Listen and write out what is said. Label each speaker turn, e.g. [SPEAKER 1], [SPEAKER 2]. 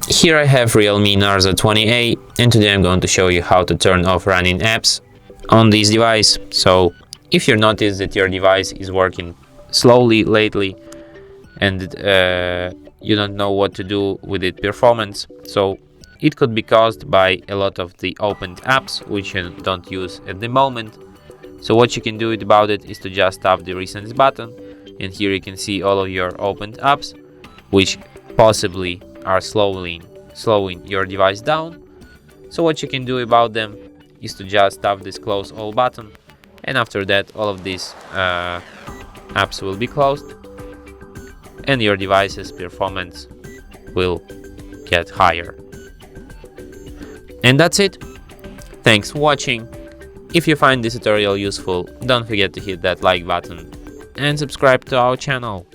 [SPEAKER 1] Here I have REALME Narzo 20A, and today I'm going to show you how to turn off running apps on this device. So if you notice that your device is working slowly lately and you don't know what to do with its performance, so it could be caused by a lot of the opened apps which you don't use at the moment. So what you can do about it is to just tap the recent button, and here you can see all of your opened apps which possibly are slowing your device down. So what you can do about them is to just tap this close all button, and after that all of these apps will be closed and your device's performance will get higher. And that's it. Thanks for watching. If you find this tutorial useful, don't forget to hit that like button and subscribe to our channel.